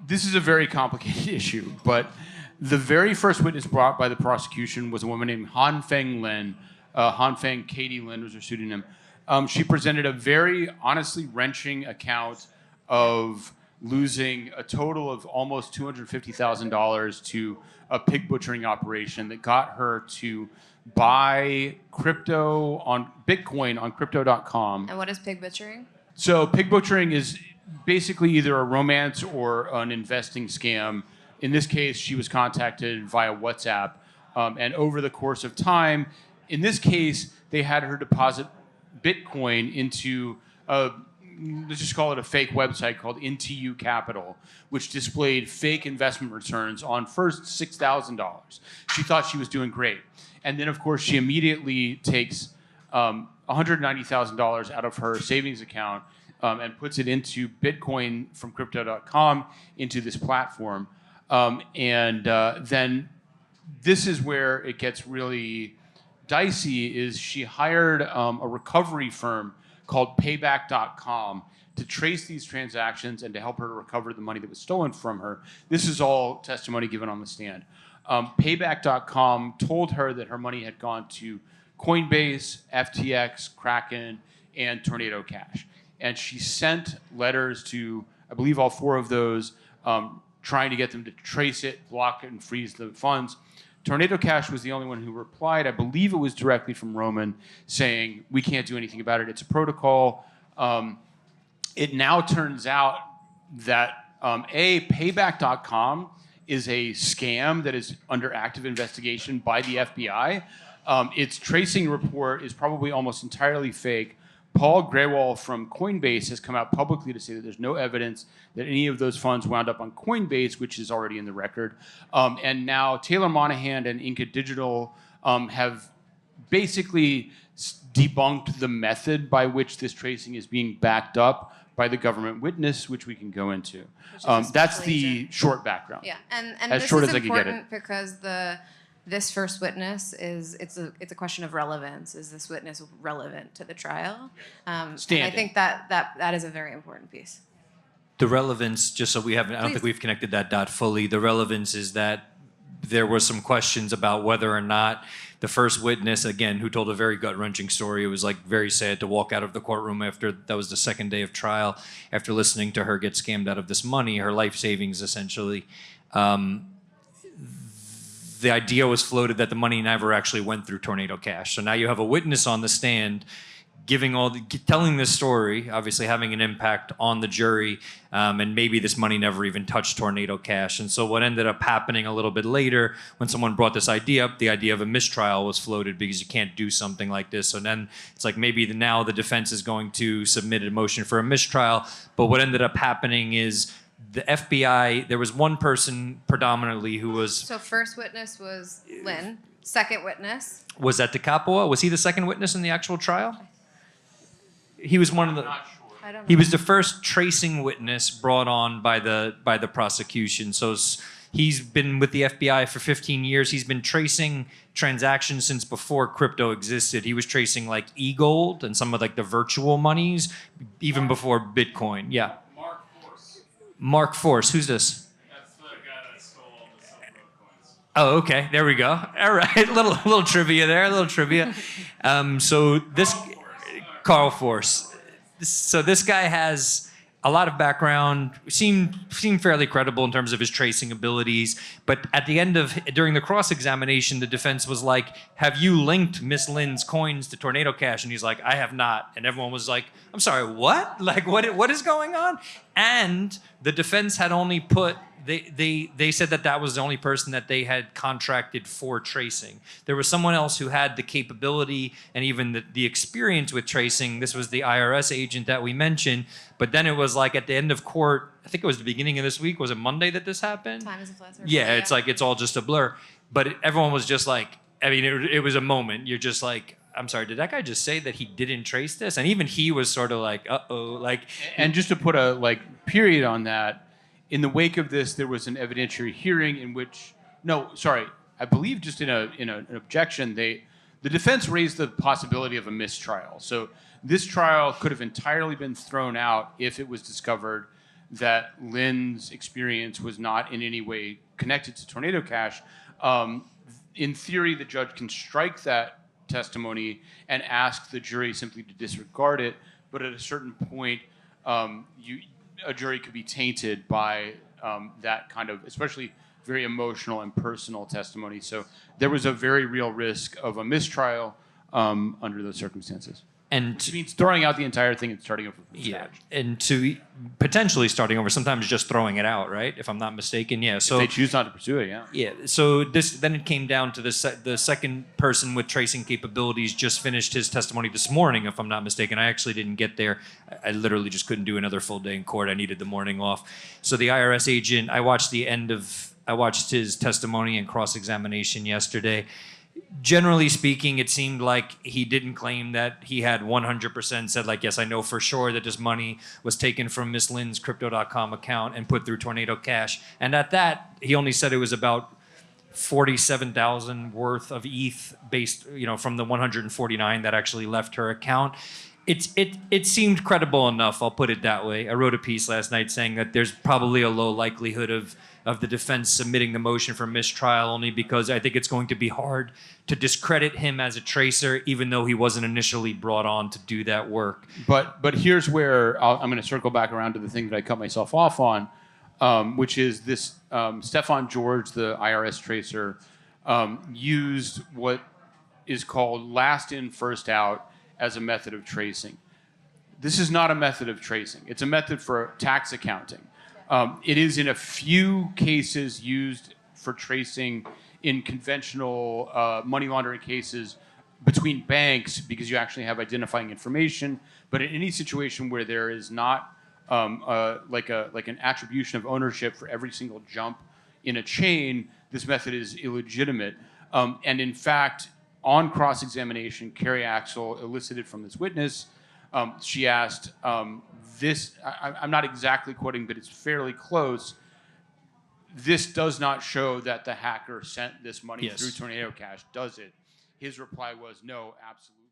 This is a very complicated issue, but the very first witness brought by the prosecution was a woman named Hanfeng Lin. Hanfeng Katie Lin was her pseudonym. She presented a very honestly wrenching account of losing a total of almost $250,000 to a pig butchering operation that got her to buy crypto on Bitcoin on crypto.com. And what is pig butchering? So pig butchering is basically either a romance or an investing scam. In this case, she was contacted via WhatsApp. And over the course of time, in this case, they had her deposit Bitcoin into let's just call it a fake website called NTU Capital, which displayed fake investment returns on first $6,000. She thought she was doing great. And then, of course, she immediately takes $190,000 out of her savings account and puts it into Bitcoin from crypto.com into this platform. Then this is where it gets really dicey, is she hired a recovery firm called payback.com to trace these transactions and to help her to recover the money that was stolen from her. This is all testimony given on the stand. Payback.com told her that her money had gone to Coinbase, FTX, Kraken, and Tornado Cash. And she sent letters to, I believe, all four of those, trying to get them to trace it, block it, and freeze the funds. Tornado Cash was the only one who replied. I believe it was directly from Roman, saying, we can't do anything about it. It's a protocol. It now turns out that Payback.com is a scam that is under active investigation by the FBI. Its tracing report is probably almost entirely fake. Paul Grewal from Coinbase has come out publicly to say that there's no evidence that any of those funds wound up on Coinbase, which is already in the record. And now Taylor Monahan and Inca Digital have basically debunked the method by which this tracing is being backed up by the government witness, which we can go into. That's the short background. Yeah, and as this short is as I can get it. important because this first witness it's a question of relevance. Is this witness relevant to the trial? And I think that is a very important piece. The relevance, just so we haven't, I don't think we've connected that dot fully. The relevance is that there were some questions about whether or not the first witness, again, who told a very gut-wrenching story. It was like very sad to walk out of the courtroom after, that was the second day of trial, after listening to her get scammed out of this money, her life savings essentially. The idea was floated that the money never actually went through Tornado Cash. So now you have a witness on the stand telling this story, obviously having an impact on the jury, and maybe this money never even touched Tornado Cash. And so what ended up happening a little bit later, when someone brought this idea up, the idea of a mistrial was floated because you can't do something like this. So then it's like maybe now the defense is going to submit a motion for a mistrial. But what ended up happening is the FBI, there was one person predominantly who was... So first witness was Lynn. Second witness? Was that DeCapua? Was he the second witness in the actual trial? He was one of the... I'm not sure. I don't know. He was the first tracing witness brought on by the prosecution. So he's been with the FBI for 15 years. He's been tracing transactions since before crypto existed. He was tracing like e-gold and some of like the virtual monies, even before Bitcoin. Yeah. Mark Force. Who's this? That's the guy that stole all the Silk Road coins. Oh, okay. There we go. All right. little trivia there. A little trivia. So this... Carl Force. So this guy has a lot of background, seemed fairly credible in terms of his tracing abilities. But at the end during the cross-examination, the defense was like, have you linked Miss Lynn's coins to Tornado Cash? And he's like, I have not. And everyone was like, I'm sorry, what? Like, what is going on? And the defense had only put, they said that was the only person that they had contracted for tracing. There was someone else who had the capability and even the experience with tracing. This was the IRS agent that we mentioned. But then it was like at the end of court, I think it was the beginning of this week. Was it Monday that this happened? Time is a flat circle. Yeah, it's like it's all just a blur. But everyone was just like, I mean, it was a moment. You're just like, I'm sorry, did that guy just say that he didn't trace this? And even he was sort of like, uh-oh. Like, and just to put a period on that, in the wake of this, there was an evidentiary hearing in which, I believe just in an objection, the defense raised the possibility of a mistrial. So this trial could have entirely been thrown out if it was discovered that Lynn's experience was not in any way connected to Tornado Cash, in theory, the judge can strike that testimony and ask the jury simply to disregard it. But at a certain point, a jury could be tainted by that kind of, especially very emotional and personal testimony. So there was a very real risk of a mistrial under those circumstances. And Which means throwing out the entire thing and starting over from scratch. and to potentially starting over, sometimes just throwing it out, right? If I'm not mistaken, yeah. So If they choose not to pursue it, yeah. yeah. So then it came down to the second person with tracing capabilities just finished his testimony this morning, if I'm not mistaken. I actually didn't get there. I literally just couldn't do another full day in court. I needed the morning off. So the IRS agent, I watched his testimony and cross-examination yesterday. Generally speaking, it seemed like he didn't claim that he had 100% said, like, yes, I know for sure that this money was taken from Miss Lynn's Crypto.com account and put through Tornado Cash. And at that, he only said it was about 47,000 worth of ETH based, from the 149 that actually left her account. It seemed credible enough, I'll put it that way. I wrote a piece last night saying that there's probably a low likelihood of the defense submitting the motion for mistrial, only because I think it's going to be hard to discredit him as a tracer, even though he wasn't initially brought on to do that work. But here's where I'm going to circle back around to the thing that I cut myself off on, which is this Stefan George, the IRS tracer, used what is called last in, first out as a method of tracing. This is not a method of tracing. It's a method for tax accounting. It is in a few cases used for tracing in conventional money laundering cases between banks, because you actually have identifying information. But in any situation where there is not like an attribution of ownership for every single jump in a chain, this method is illegitimate. And in fact, on cross-examination, Carrie Axel elicited from this witness, she asked, I'm not exactly quoting, but it's fairly close. This does not show that the hacker sent this money through Tornado Cash, does it? His reply was, no, absolutely.